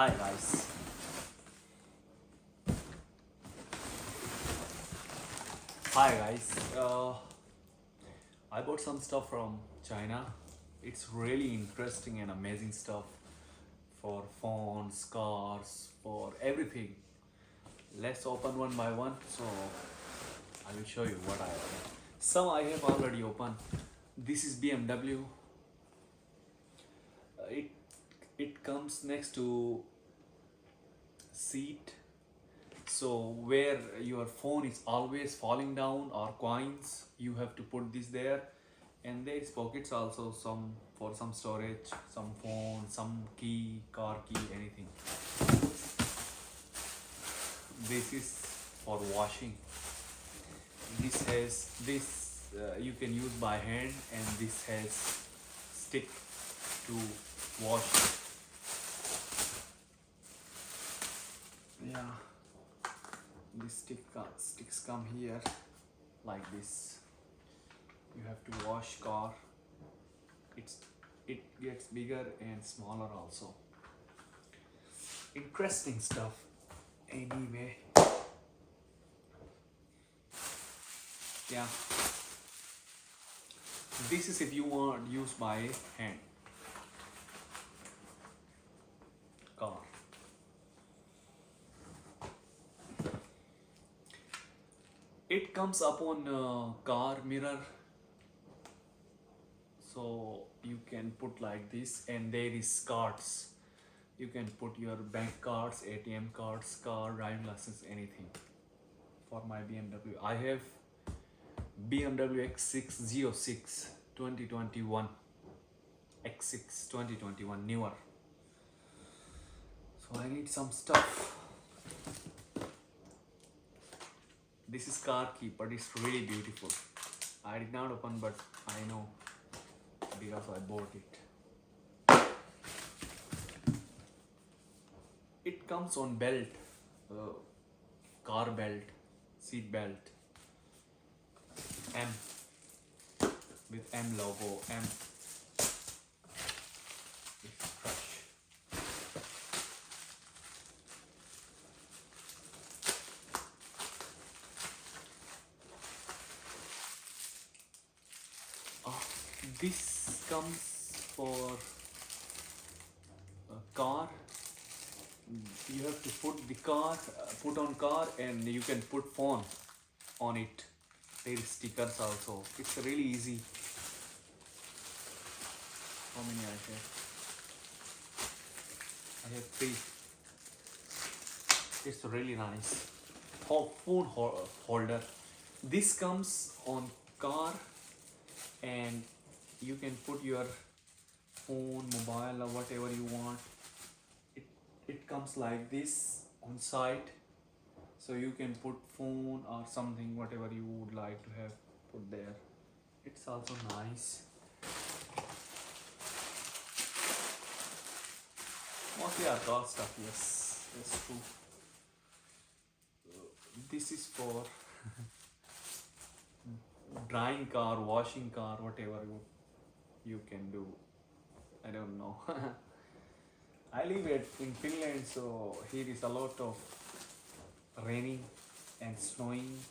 Hi guys. Hi guys. I bought some stuff from China. It's really interesting and amazing stuff for phones, cars, for everything. Let's open one by one. So I will show you what I have. Some I have already opened. This is BMW. It comes next to seat, so where your phone is always falling down or coins, you have to put this there. And there is pockets also, some for some storage, some phone, some key, car key, anything. This is for washing. This has this you can use by hand, and this has stick to wash. Yeah, these sticks come here like this. You have to wash car. It gets bigger and smaller also. Interesting stuff. Anyway, yeah. This is if you want use by hand. Car. It comes upon car mirror, so you can put like this, and there is cards. You can put your bank cards, ATM cards, car, driving license, anything. For my BMW, I have BMW X606 2021, X6 2021 newer. So I need some stuff. This is car key, but it's really beautiful. I did not open, but I know because I bought it. It comes on belt, car belt, seat belt, M, with M logo, M. It's crush. This comes for a car. You have to put the car, put on car, and you can put phone on it. There is stickers also. It's really easy. How many I have? I have 3. It's really nice. Phone holder. This comes on car, and you can put your phone, mobile, or whatever you want. It comes like this on side, so you can put phone or something, whatever you would like to have put there. It's also nice. Mostly our car stuff, yes, that's true. This is for drying car, washing car, whatever you can do. I don't know. I live in Finland, so here is a lot of raining and snowing.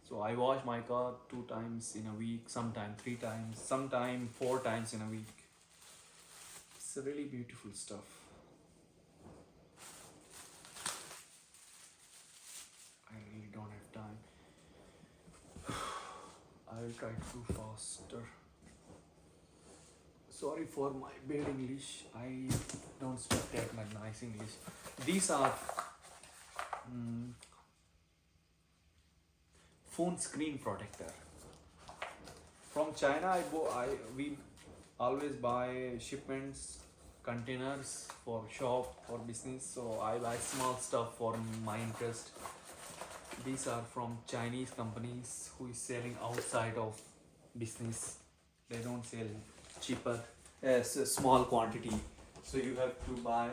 So I wash my car 2 times in a week, sometimes 3 times, sometimes 4 times in a week. It's a really beautiful stuff. I really don't have time. I will try to do faster. Sorry for my bad English. I don't speak that much nice English. These are phone screen protector. From China, we always buy shipments, containers for shop or business. So I buy small stuff for my interest. These are from Chinese companies who is selling outside of business. They don't sell cheaper as a small quantity, so you have to buy.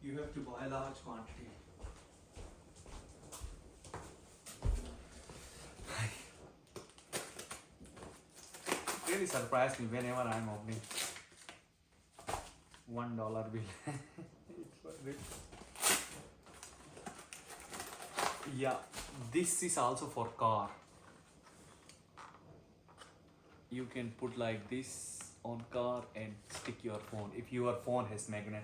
You have to buy large quantity. really surprised me whenever I'm opening $1 bill. It's worth it. Yeah, this is also for car. You can put like this on car and stick your phone if your phone has magnet.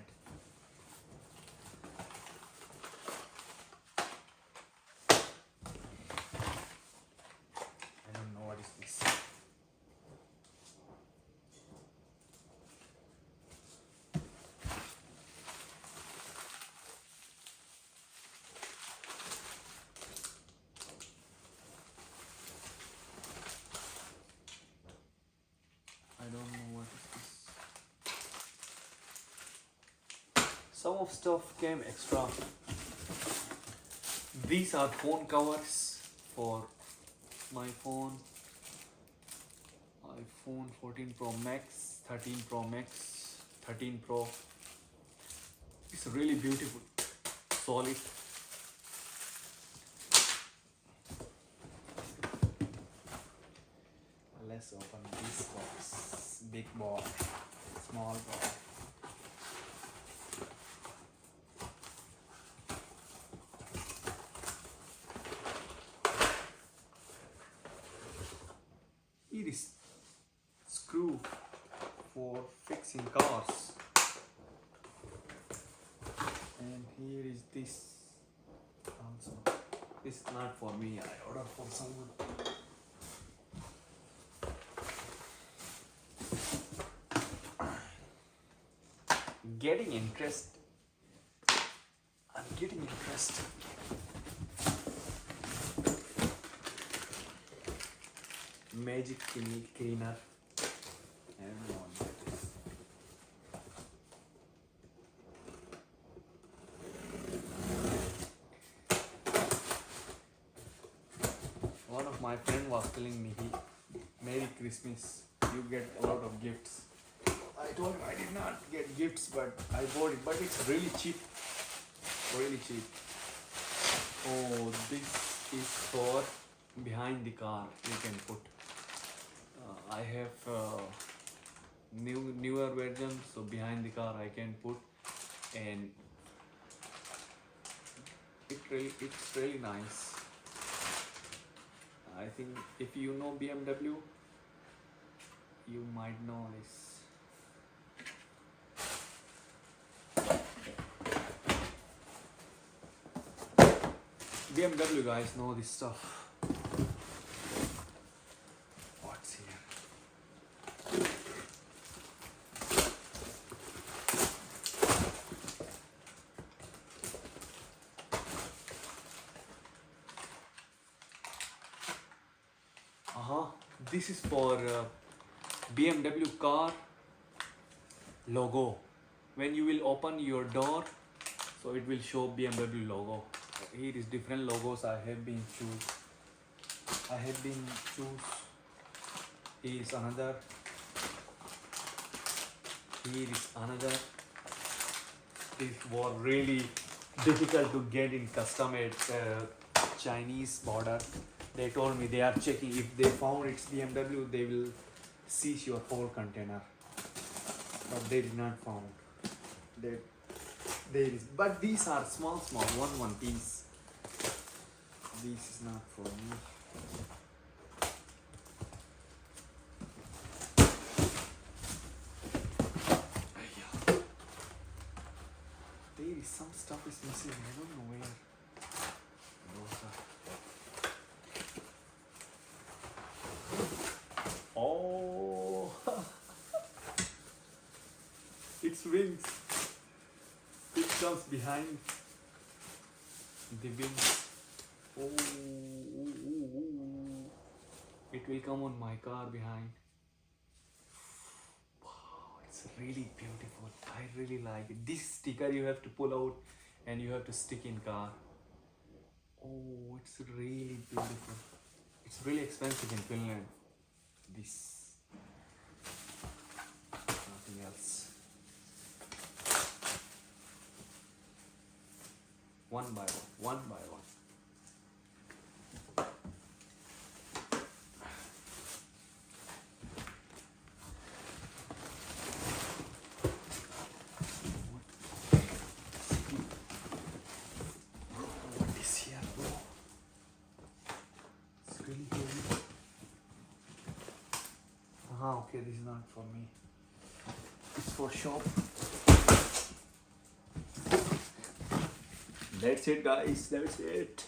I don't know what is this. I don't know what is this. Some of stuff came extra. These are phone covers for my phone. iPhone 14 Pro Max, 13 Pro Max, 13 Pro. It's really beautiful, solid. Let's open this box. Big box, small box. It is screw for fixing cars. And here is this also. This is not for me, I ordered for someone. Getting interest. I'm getting interest. Magic cleaner. I don't know what that is. One of my friend was telling me, Merry Christmas, you get a lot of gifts. I told him I did not get gifts, but I bought it. But it's really cheap. Really cheap. Oh, this is for behind the car. You can put. I have newer version, so behind the car I can put, and it's really nice. I think if you know BMW, you might know this. BMW guys know this stuff. What's here? This is for BMW car logo. When you will open your door, so it will show BMW logo. Here is different logos I have been choose. Here is another. Here is another. This was really difficult to get in custom at Chinese border. They told me they are checking. If they found it's BMW, they will seize your whole container. But they did not found. There is, but these are small, one piece. This is not for me. There is some stuff is missing. I don't know where. Those are. Oh, its wings. It comes behind the wings. Oh, it will come on my car behind. Wow, it's really beautiful. I really like it. This sticker you have to pull out and you have to stick in car. Oh, it's really beautiful. It's really expensive in Finland. This, nothing else. One by one. Okay, this is not for me. It's for shop. That's it, guys. That's it.